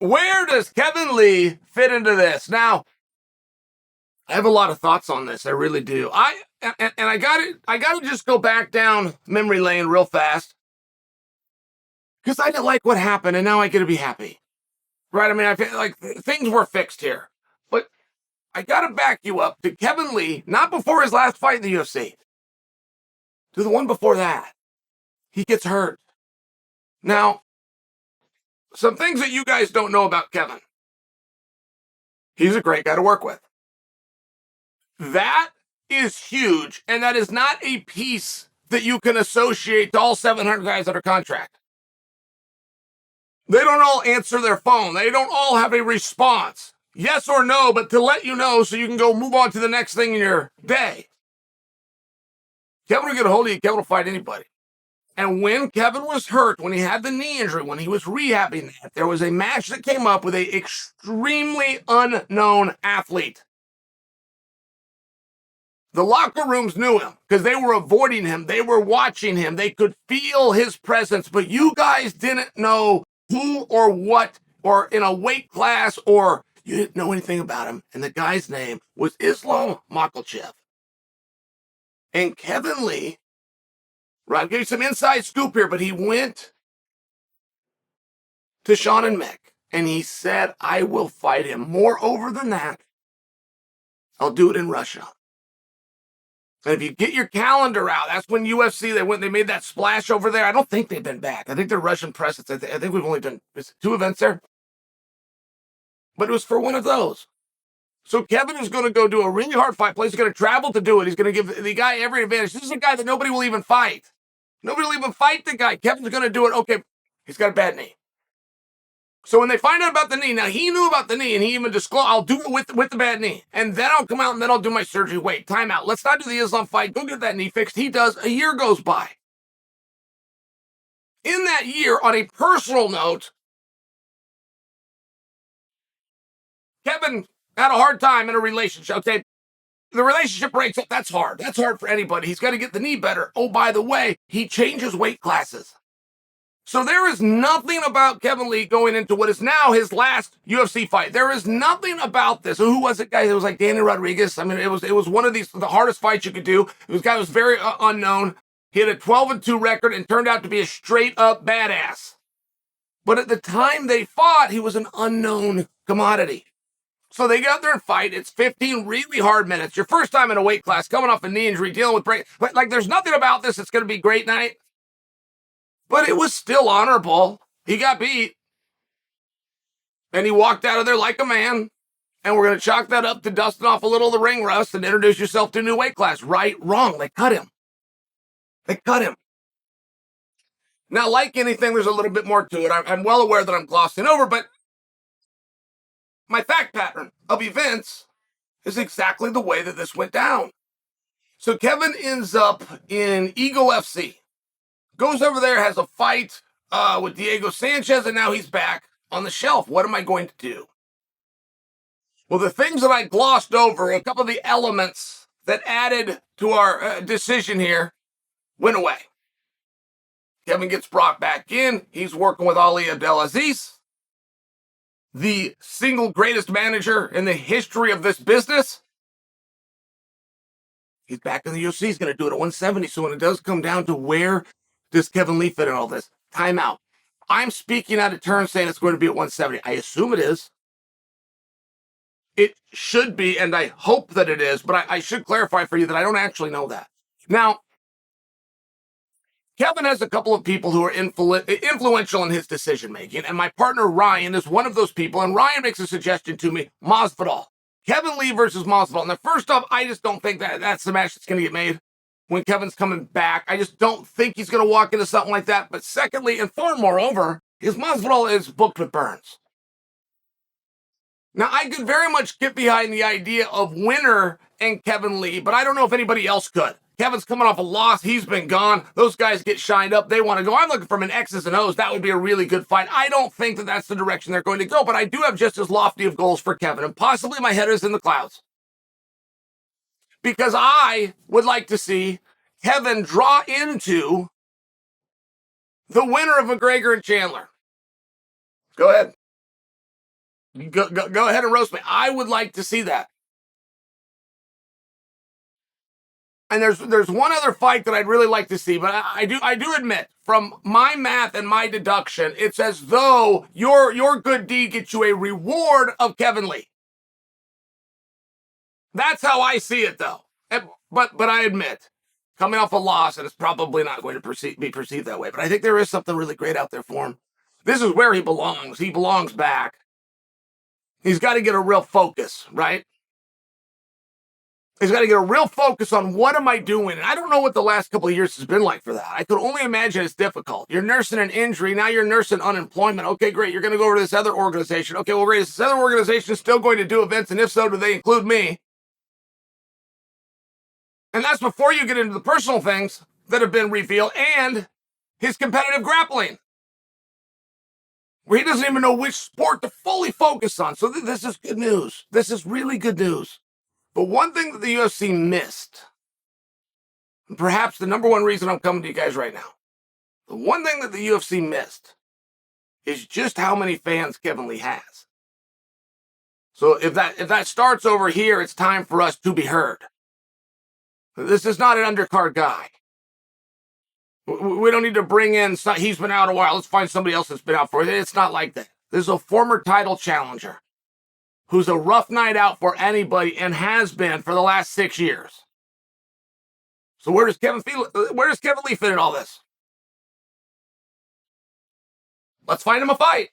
Where does Kevin Lee fit into this? Now, I have a lot of thoughts on this. I really do. I got to just go back down memory lane real fast because I didn't like what happened, and now I get to be happy, right? I mean, I feel like things were fixed here, but I got to back you up to Kevin Lee, not before his last fight in the UFC, to the one before that. He gets hurt. Now, some things that you guys don't know about Kevin. He's a great guy to work with. That is huge, and that is not a piece that you can associate to all 700 guys under contract. They don't all answer their phone. They don't all have a response. Yes or no, but to let you know so you can go move on to the next thing in your day. Kevin will get a hold of you. Kevin will fight anybody. And when Kevin was hurt, when he had the knee injury, when he was rehabbing that, there was a match that came up with an extremely unknown athlete. The locker rooms knew him because they were avoiding him. They were watching him. They could feel his presence, but you guys didn't know who or what or in a weight class or you didn't know anything about him. And the guy's name was Islam Makhachev. And Kevin Lee, right, I'll give you some inside scoop here, but he went to Sean and Mick and he said, I will fight him. Moreover than that, I'll do it in Russia. And if you get your calendar out, that's when UFC, they made that splash over there. I don't think they've been back. I think they're Russian presence. I think we've only done 2 events there. But it was for one of those. So Kevin is going to go do a really hard fight place. He's going to travel to do it. He's going to give the guy every advantage. This is a guy that nobody will even fight. Nobody will even fight the guy. Kevin's going to do it. Okay, he's got a bad knee. So when they find out about the knee, now he knew about the knee and he even disclosed, I'll do it with the bad knee. And then I'll come out and then I'll do my surgery. Wait, time out. Let's not do the Islam fight. Go get that knee fixed. He does. A year goes by. In that year, on a personal note, Kevin had a hard time in a relationship. Okay, the relationship breaks up. That's hard. That's hard for anybody. He's got to get the knee better. Oh, by the way, he changes weight classes. So there is nothing about Kevin Lee going into what is now his last UFC fight. There is nothing about this. Who was it, guys? It was like Danny Rodriguez. I mean, it was one of the hardest fights you could do. It was a guy who was very unknown. He had a 12-2 record and turned out to be a straight-up badass. But at the time they fought, he was an unknown commodity. So they get out there and fight. It's 15 really hard minutes. Your first time in a weight class, coming off a knee injury, dealing with break. But like, there's nothing about this that's going to be a great night. But it was still honorable. He got beat. And he walked out of there like a man. And we're going to chalk that up to dusting off a little of the ring rust and introduce yourself to a new weight class. Right, wrong. They cut him. They cut him. Now, like anything, there's a little bit more to it. I'm well aware that I'm glossing over, but my fact pattern of events is exactly the way that this went down. So Kevin ends up in Eagle FC. Goes over there, has a fight with Diego Sanchez, and now he's back on the shelf. What am I going to do? Well, the things that I glossed over, a couple of the elements that added to our decision here, went away. Kevin gets brought back in. He's working with Ali Abdelaziz, the single greatest manager in the history of this business. He's back in the UFC. He's going to do it at 170. So when it does come down to where does Kevin Lee fit in all this? Timeout. I'm speaking out of turn saying it's going to be at 170. I assume it is. It should be, and I hope that it is, but I should clarify for you that I don't actually know that. Now, Kevin has a couple of people who are influential in his decision-making, and my partner Ryan is one of those people, and Ryan makes a suggestion to me, Masvidal. Kevin Lee versus Masvidal. Now, first off, I just don't think that's the match that's going to get made when Kevin's coming back. I just don't think he's going to walk into something like that. But secondly, and far moreover, is Masvidal is booked with Burns. Now, I could very much get behind the idea of Winner and Kevin Lee, but I don't know if anybody else could. Kevin's coming off a loss. He's been gone. Those guys get shined up. They want to go. I'm looking from an X's and O's. That would be a really good fight. I don't think that that's the direction they're going to go, but I do have just as lofty of goals for Kevin, and possibly my head is in the clouds. Because I would like to see Kevin draw into the winner of McGregor and Chandler. Go ahead. Go ahead and roast me. I would like to see that. And there's one other fight that I'd really like to see, but I do admit, from my math and my deduction, it's as though your good deed gets you a reward of Kevin Lee. That's how I see it, though. But I admit, coming off a loss, and it's probably not going to be perceived that way. But I think there is something really great out there for him. This is where he belongs. He belongs back. He's got to get a real focus, right? He's got to get a real focus on what am I doing? And I don't know what the last couple of years has been like for that. I could only imagine it's difficult. You're nursing an injury. Now you're nursing unemployment. Okay, great. You're going to go over to this other organization. Okay, well, great. Is this other organization still going to do events? And if so, do they include me? And that's before you get into the personal things that have been revealed and his competitive grappling, where he doesn't even know which sport to fully focus on. So this is good news. This is really good news. But one thing that the UFC missed, and perhaps the number one reason I'm coming to you guys right now, the one thing that the UFC missed is just how many fans Kevin Lee has. So if that starts over here, it's time for us to be heard. This is not an undercard guy. We don't need to bring in, he's been out a while, let's find somebody else that's been out for it. It's not like that. This is a former title challenger who's a rough night out for anybody and has been for the last 6 years. So where does Kevin Lee fit in all this? Let's find him a fight.